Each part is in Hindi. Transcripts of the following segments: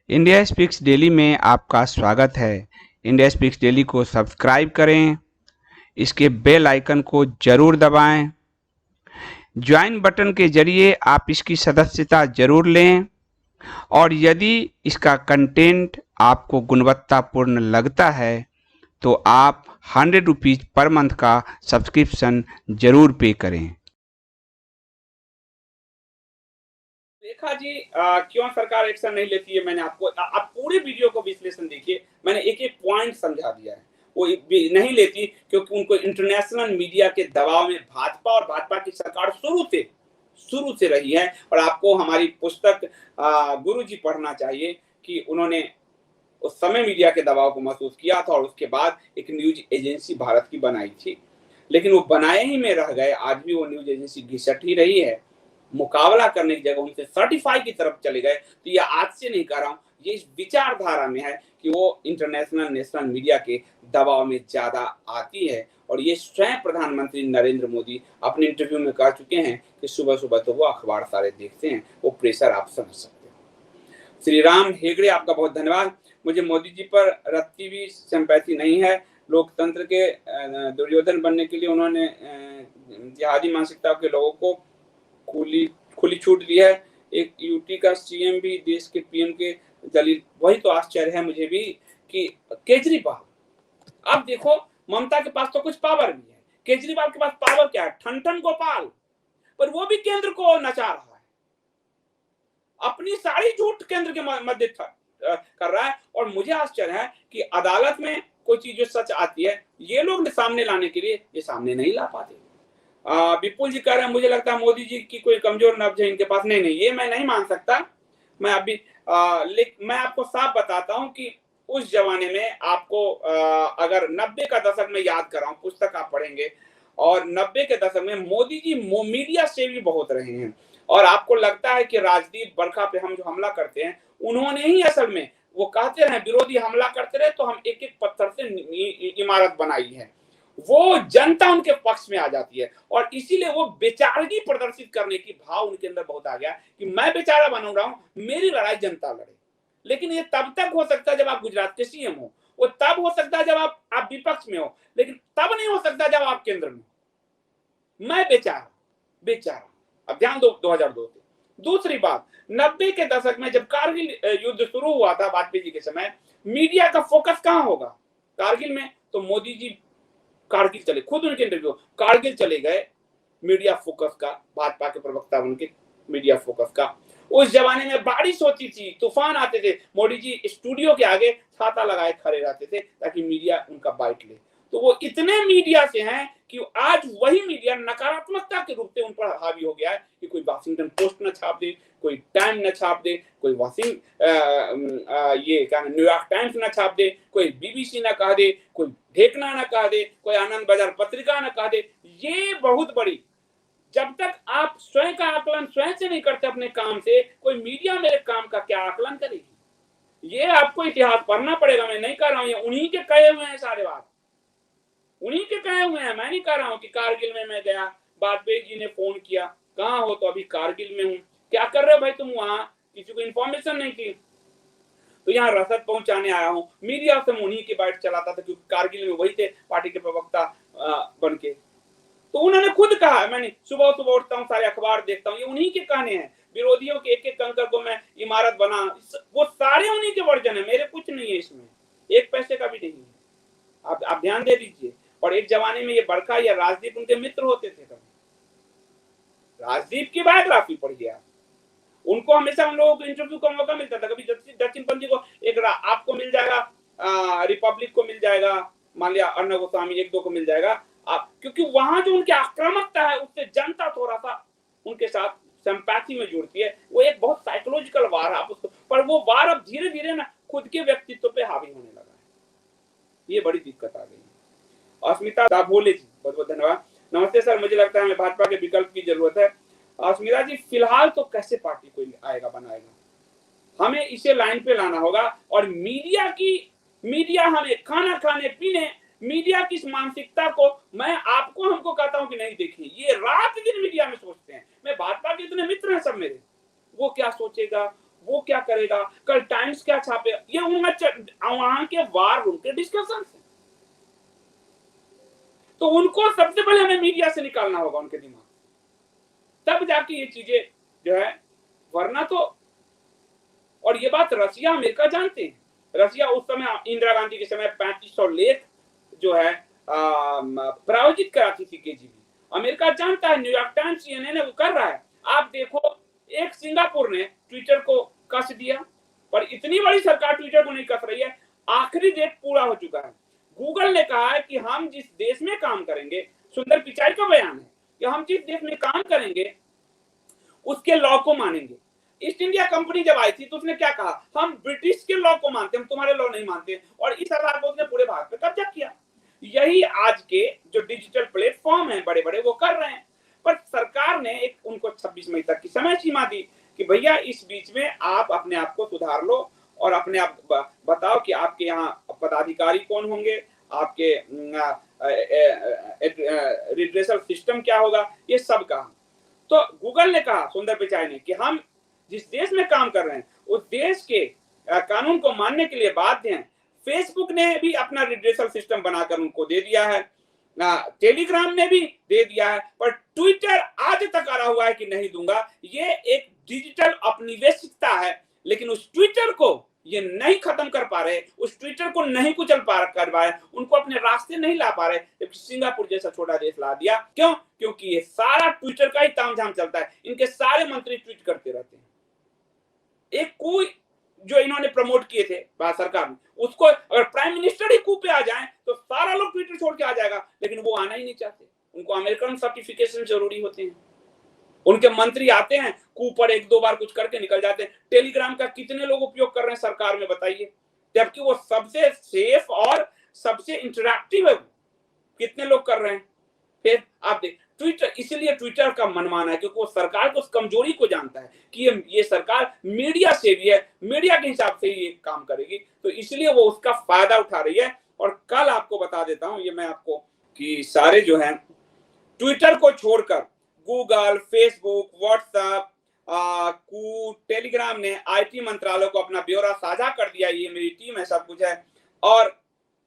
इंडिया स्पीक्स डेली में आपका स्वागत है। इंडिया स्पीक्स डेली को सब्सक्राइब करें, इसके बेल आइकन को जरूर दबाएं। ज्वाइन बटन के जरिए आप इसकी सदस्यता जरूर लें और यदि इसका कंटेंट आपको गुणवत्तापूर्ण लगता है तो आप 100 रुपीज़ पर मंथ का सब्सक्रिप्शन जरूर पे करें। रेखा जी, क्यों सरकार एक्शन नहीं लेती है? मैंने आपको आप पूरे वीडियो को विश्लेषण देखिए, मैंने एक एक पॉइंट समझा दिया है। वो नहीं लेती क्योंकि उनको इंटरनेशनल मीडिया के दबाव में भाजपा और भाजपा की सरकार शुरू से रही है। और आपको हमारी पुस्तक गुरुजी पढ़ना चाहिए कि उन्होंने उस समय मीडिया के दबाव को महसूस किया था और उसके बाद एक न्यूज एजेंसी भारत की बनाई थी, लेकिन वो बनाए ही में रह गए। आज भी वो न्यूज एजेंसी घिसट ही रही है। मुकाबला करने की जगह उनसे सर्टिफाई की तरफ चले गए। तो ये आज से नहीं कह रहा हूं, ये इस विचारधारा में है कि वो इंटरनेशनल नेशनल मीडिया के दबाव में ज्यादा आती है। और ये स्वयं प्रधानमंत्री नरेंद्र मोदी अपने इंटरव्यू में कह चुके हैं कि सुबह सुबह तो वो अखबार सारे देखते हैं। वो प्रेशर आप समझ सकते हो। श्री राम हेगड़े, आपका बहुत धन्यवाद। मुझे मोदी जी पर रत्ती भी सिंपैथी नहीं है। लोकतंत्र के दुर्योधन बनने के लिए उन्होंने जिहादी मानसिकता के लोगों को खुली छूट दी है। एक यूटी का सीएम भी देश के पीएम के दलित। वही तो आश्चर्य है मुझे भी कि केजरीवाल, अब देखो ममता के पास तो कुछ पावर भी है, केजरीवाल के पास पावर क्या है? ठन गोपाल। पर वो भी केंद्र को नचा रहा है, अपनी सारी झूठ केंद्र के मध्य कर रहा है। और मुझे आश्चर्य है कि अदालत में कोई चीज जो सच आती है, ये लोग सामने लाने के लिए ये सामने नहीं ला पाते। विपुल जी कह रहे हैं मुझे लगता है मोदी जी की कोई कमजोर नब्ज है इनके पास। नहीं, ये मैं नहीं मान सकता। मैं अभी मैं आपको साफ बताता हूं कि उस जमाने में आपको अगर 90 का दशक में याद कर रहा हूं, पुस्तक आप पढ़ेंगे, और 90 के दशक में मोदी जी मीडिया से भी बहुत रहे हैं। और आपको लगता है कि राजदीप बरखा पे हम जो हमला करते हैं, उन्होंने ही असल में, वो कहते रहे विरोधी हमला करते रहे तो हम एक एक पत्थर से इमारत बनाई है। वो जनता उनके पक्ष में आ जाती है और इसीलिए वो बेचारगी प्रदर्शित करने की भाव उनके अंदर बहुत आ गया कि मैं बेचारा बन रहा हूं, मेरी लड़ाई जनता लड़े। लेकिन ये तब तक हो सकता है जब आप गुजरात के सीएम हो, वो तब हो सकता है जब आप विपक्ष में हो, लेकिन तब नहीं हो सकता जब आप केंद्र में हो। मैं बेचारा। अब ध्यान दो 2002 से। दूसरी बात, 90 के दशक में जब कारगिल युद्ध शुरू हुआ था वाजपेयी जी के समय, मीडिया का फोकस कहां होगा? कारगिल में। तो मोदी जी कारगिल चले, खुद उनके इंटरव्यू, कारगिल चले गए। मीडिया फोकस का, भाजपा के प्रवक्ता उनके मीडिया फोकस का। उस जमाने में बारिश होती थी, तूफान आते थे, मोदी जी स्टूडियो के आगे छाता लगाए खड़े रहते थे ताकि मीडिया उनका बाइट ले। तो वो इतने मीडिया से हैं कि आज वही मीडिया नकारात्मकता के रूप से उन पर हावी हो गया है कि कोई वाशिंगटन पोस्ट न छाप दे, कोई टाइम न छाप दे, कोई ये क्या न्यूयॉर्क टाइम्स न छाप दे, कोई बीबीसी न कह दे, कोई ढेकना न कह दे, कोई आनंद बाजार पत्रिका न कह दे। ये बहुत बड़ी, जब तक आप स्वयं का आकलन स्वयं से नहीं करते अपने काम से, कोई मीडिया मेरे काम का क्या आकलन करेगी? ये आपको इतिहास पढ़ना पड़ेगा। मैं नहीं कह रहा हूं, ये उन्हीं के कहे हुए हैं सारे बात, उन्हीं के कहे हुए हैं। मैं नहीं कह रहा हूं कि कारगिल में मैं गया, वाजपेयी जी ने फोन किया, कहां हो? तो अभी कारगिल में हूं। क्या कर रहे हो भाई तुम वहां? किसी को इन्फॉर्मेशन नहीं थी तो यहाँ रसद पहुंचाने आया हूं। मीडिया से उन्हीं की बाइट चलाता था क्योंकि कारगिल में वही थे पार्टी के प्रवक्ता बन के। तो उन्होंने खुद कहा, मैंने सुबह सुबह उठता हूँ, सारे अखबार देखता हूँ, ये उन्हीं के कहने हैं। विरोधियों के एक एक कंकर को मैं इमारत बना, वो सारे उन्हीं के वर्जन है, मेरे कुछ नहीं है इसमें, एक पैसे का भी नहीं है। आप ध्यान दे दीजिए। और एक जमाने में ये बरखा या राजदीप उनके मित्र होते थे। कभी राजदीप की बायोग्राफी पढ़िए आप, उनको हमेशा उन लोगों को इंटरव्यू का मौका मिलता था। कभी दक्षिण पंथी को एक आपको मिल जाएगा, रिपब्लिक को मिल जाएगा, मान लिया अर्णव गोस्वामी, एक दो को मिल जाएगा आप, क्योंकि वहां जो उनकी आक्रामकता है उससे जनता थोड़ा सा उनके साथ सिंपैथी में जुड़ती है। वो एक बहुत साइकोलॉजिकल वार है आप उसको, पर वो वार अब धीरे धीरे ना खुद के व्यक्तित्व पे हावी होने लगा है। ये बड़ी दिक्कत आ गई है। अस्मिता दाभोले जी, बहुत बहुत धन्यवाद। नमस्ते सर, मुझे लगता है हमें भाजपा के विकल्प की जरूरत है। अस्मिता जी, फिलहाल तो कैसे पार्टी कोई आएगा बनाएगा? हमें इसे लाइन पे लाना होगा। और मीडिया हमें खाना खाने पीने, मीडिया की इस मानसिकता को मैं आपको हमको कहता हूं कि नहीं देखिए, ये रात दिन मीडिया में सोचते हैं। मैं भाजपा के इतने मित्र हैं सब मेरे, वो क्या सोचेगा, वो क्या करेगा, कल टाइम्स क्या छापे, ये वहां के वार रूम के डिस्कशन है। तो उनको सबसे पहले हमें मीडिया से निकालना होगा उनके दिमाग, तब जाके ये चीजें जो है, वरना तो। और ये बात रसिया अमेरिका जानते हैं। रसिया उस समय इंदिरा गांधी के समय 3500 लेख जो है प्रायोजित कराती थी केजीबी। अमेरिका जानता है, न्यूयॉर्क टाइम्स, सीएनएन वो कर रहा है। आप देखो, एक सिंगापुर ने ट्विटर को कस दिया, पर इतनी बड़ी सरकार ट्विटर को नहीं कस रही है। आखिरी डेट पूरा हो चुका है। गूगल ने कहा है कि हम जिस देश में काम करेंगे, सुंदर पिचाई का बयान है कि हम जिस देश में काम करेंगे उसके लॉ को मानेंगे। ईस्ट इंडिया कंपनी जब आई थी तो उसने क्या कहा, हम ब्रिटिश के लॉ को मानते हैं, हम तुम्हारे लॉ नहीं मानते। और इस आधार पर उसने पूरे भारत पे कब्जा किया। यही आज के जो डिजिटल प्लेटफॉर्म हैं बड़े बड़े, वो कर रहे हैं। पर सरकार ने एक उनको 26 मई तक की समय सीमा दी कि भैया इस बीच में आप अपने आप को सुधार लो और अपने आप बताओ कि आपके यहाँ पदाधिकारी कौन होंगे, आपके रिड्रेसल सिस्टम क्या होगा, ये सब कहा। तो गूगल ने कहा, सुंदर पिचाई ने, कि हम जिस देश में काम कर रहे हैं उस देश के कानून को मानने के लिए बाध्य हैं। फेसबुक ने भी अपना रिड्रेसल सिस्टम बनाकर उनको दे दिया है, टेलीग्राम ने भी दे दिया है, पर ट्विटर आज तक अड़ा हुआ है कि नहीं दूंगा। ये एक डिजिटल औपनिवेशिकता है, लेकिन उस ट्विटर को ये नहीं खत्म कर पा रहे, उस ट्विटर को नहीं कुचल कर पा रहे, उनको अपने रास्ते नहीं ला पा रहे, जबकि सिंगापुर जैसा छोटा देश ला दिया। क्यों? क्योंकि ये सारा ट्विटर का ही तामझाम चलता है। इनके सारे मंत्री ट्वीट करते रहते हैं। एक कोई जो इन्होंने प्रमोट किए थे भारत सरकार में, उसको अगर प्राइम मिनिस्टर ही कू पे आ जाए तो सारा लोग ट्विटर छोड़ के आ जाएगा, लेकिन वो आना ही नहीं चाहते। उनको अमेरिकन सर्टिफिकेशन जरूरी होते हैं। उनके मंत्री आते हैं, कू पर एक दो बार कुछ करके निकल जाते हैं। टेलीग्राम का कितने लोग उपयोग कर रहे हैं सरकार में, बताइए, जबकि वो सबसे सेफ और सबसे इंटरैक्टिव है, कितने लोग कर रहे हैं। फिर आप देख, ट्विटर, इसीलिए ट्विटर का मनमाना है क्योंकि वो सरकार को उस कमजोरी को जानता है कि ये सरकार मीडिया से भी है, मीडिया के हिसाब से ही ये काम करेगी, तो इसलिए वो उसका फायदा उठा रही है। और कल आपको बता देता हूं, ये मैं आपको, कि सारे जो है ट्विटर को छोड़कर गूगल, फेसबुक, व्हाट्सएप, टेलीग्राम ने आईटी मंत्रालय को अपना ब्यौरा साझा कर दिया। ये मेरी टीम है, सब कुछ है, और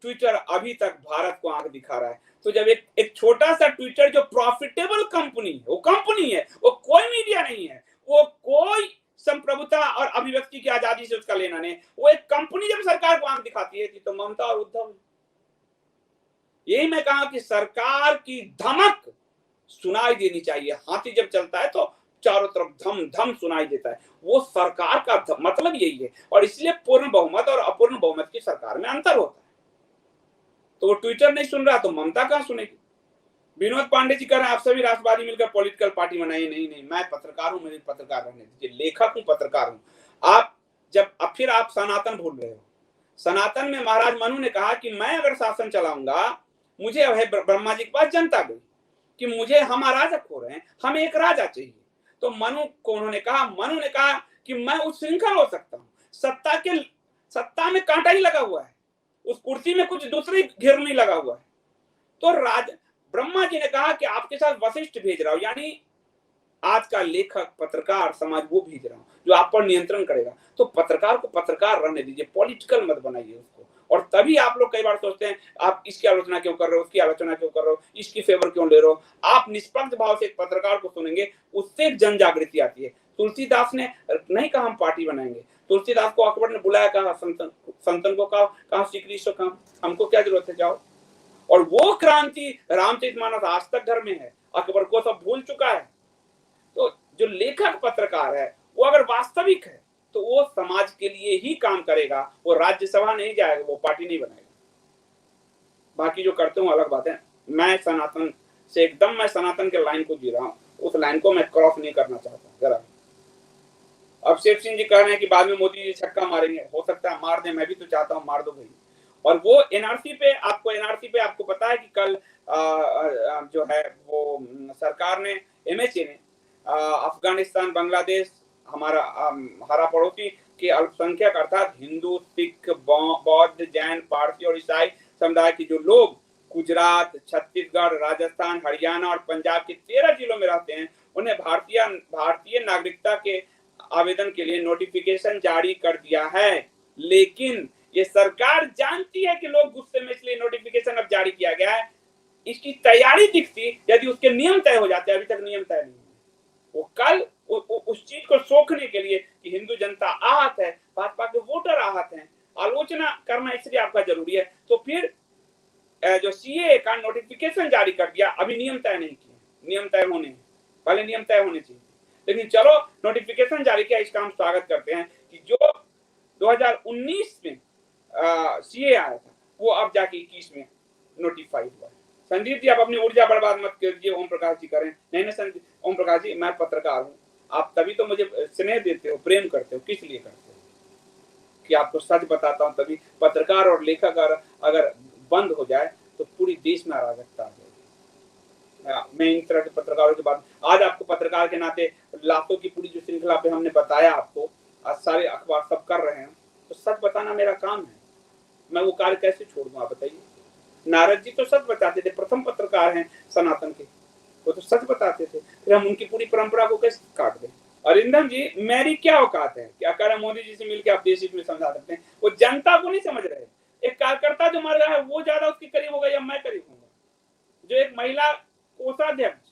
ट्विटर अभी तक भारत को आंख दिखा रहा है। तो जब एक छोटा सा ट्विटर जो प्रॉफिटेबल कंपनी है, वो कंपनी है, वो कोई मीडिया नहीं है, वो कोई संप्रभुता और अभिव्यक्ति की आजादी से उसका लेना नहीं, वो एक कंपनी जब सरकार को आंख दिखाती है तो ममता और उद्धव। यही मैं कहा कि सरकार की धमक सुनाई देनी चाहिए। हाथी जब चलता है तो चारों तरफ धम धम सुनाई देता है, वो सरकार का मतलब यही है। और इसलिए पूर्ण बहुमत और अपूर्ण बहुमत की सरकार में अंतर होता है। तो वो ट्विटर नहीं सुन रहा तो ममता कहां सुनेगी। विनोद पांडे जी कह रहे हैं आप सभी राष्ट्रवादी मिलकर पॉलिटिकल पार्टी बनाइए। नहीं, मैं पत्रकार हूं, मेरे पत्रकार रहने दीजिए, लेखक हूं, पत्रकार हूं। आप जब फिर आप सनातन भूल रहे हो। सनातन में महाराज मनु ने कहा कि मैं अगर शासन चलाऊंगा, मुझे ब्रह्मा जी के पास जनता गई कि मुझे, हम अराजक हो रहे हैं, हमें एक राजा चाहिए। तो मनु को उन्होंने कहा कि मैं उच्छृंखल हो सकता हूं, सत्ता में कांटा ही लगा हुआ है, उस कुर्सी में कुछ दूसरी घेर नहीं लगा हुआ है। तो ब्रह्मा जी ने कहा कि आपके साथ वशिष्ठ भेज रहा हूं, यानी आज का लेखक, पत्रकार समाज वो भेज रहा हूं जो आप पर नियंत्रण करेगा। तो पत्रकार को पत्रकार रहने दीजिए, पॉलिटिकल मत बनाइए उसको। और तभी आप लोग कई बार सोचते हैं आप इसकी आलोचना क्यों कर रहे हो, उसकी आलोचना क्यों कर रहे हो, इसकी फेवर क्यों ले रहे हो। आप निष्पक्ष भाव से एक पत्रकार को सुनेंगे, उससे एक जन जागृति आती है। तुलसीदास ने नहीं कहा हम पार्टी बनाएंगे, तुलसीदास को अकबर ने बुलाया, कहा संतन को कहा श्री कृष्ण, कहा हमको क्या जरूरत है, जाओ। और वो क्रांति रामचरितमानस आज तक घर में है, अकबर को सब भूल चुका है। तो जो लेखक पत्रकार है वो अगर वास्तविक है तो वो समाज के लिए ही काम करेगा, वो राज्यसभा नहीं जाएगा, वो पार्टी नहीं बनाएगा। बाकी जो करते हो अलग बात है। मैं सनातन से एकदम, मैं सनातन के लाइन को जी रहा हूँ, उस लाइन को मैं क्रॉस नहीं करना चाहता जरा। अब शिव सिंह जी कह रहे हैं कि बाद में मोदी जी छक्का मारेंगे, हो सकता है मार दे, मैं भी तो चाहता हूँ मार दो भाई। और वो एनआरसी पे आपको पता है कि कल जो है वो सरकार ने, एमएचए ने, अफगानिस्तान, बांग्लादेश, हमारा पड़ोसी के अल्पसंख्यक अर्थात हिंदू, सिख, बौद्ध, जैन, पारसी और ईसाई समुदाय के जो लोग गुजरात, छत्तीसगढ़, राजस्थान, हरियाणा और पंजाब के 13 जिलों में रहते हैं, उन्हें भारतीय नागरिकता के आवेदन के लिए नोटिफिकेशन जारी कर दिया है, लेकिन ये सरकार जानती है कि लोग गुस्से में, इसलिए नोटिफिकेशन अब जारी किया गया है। इसकी तैयारी दिखती यदि उसके नियम तय हो जाते, अभी तक नियम तय नहीं है। वो कल उस चीज को सोखने के लिए कि हिंदू जनता आहत है, भाजपा के वोटर आहत हैं, आलोचना करना इसलिए आपका जरूरी है। तो फिर जो सीए का नोटिफिकेशन जारी कर दिया, अभी नियम तय नहीं किए, नियम तय होने, पहले नियम तय होने चाहिए, लेकिन चलो नोटिफिकेशन जारी किया, इसका हम स्वागत करते हैं कि जो 2019 में सीए आया था वो अब जाके 21 में नोटिफाइड हुआ। संदीप जी, आप अपनी ऊर्जा बर्बाद मत कीजिए, ओम प्रकाश जी करें। नहीं संदीप, ओम प्रकाश जी, मैं पत्रकार हूँ, आप तभी तो मुझे स्नेह देते हो, प्रेम करते हो, किस लिए करते हो कि आपको सच बताता हूँ, तभी पत्रकार और लेखक अगर बंद हो जाए तो पूरी देश में अराजकता आ जाएगी। मैं इन तरह के पत्रकारों के बाद आज आपको पत्रकार के नाते लातों की पूरी जो श्रृंखला पे हमने बताया आपको, आज सारे अखबार सब कर रहे हैं, तो सच बताना मेरा काम है। मैं वो कार्य कैसे छोड़ दूं, आप बताइए। नारद जी तो सच बताते थे, प्रथम पत्रकार हैं सनातन के, वो तो सच बताते थे, फिर हम उनकी पूरी परंपरा को कैसे काट दें। अरिंदम जी, मेरी क्या औकात है कि अगर मोदी जी से मिलकर आप देश हित में समझा सकते हैं, वो जनता को नहीं समझ रहे। एक कार्यकर्ता जो मर रहा है वो ज्यादा उसके करीब होगा या मैं करीब होगा। जो एक महिला कोषाध्यक्ष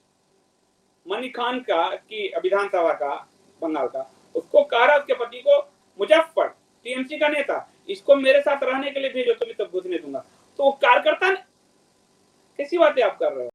मनी खान का की विधानसभा का बंगाल का, उसको कह रहा उसके पति को, मुजफ्फर टीएमसी का नेता, इसको मेरे साथ रहने के लिए भेजो, तुम्हें तब घुसने दूंगा। तो कार्यकर्ता ने, कैसी बातें आप कर रहे हो।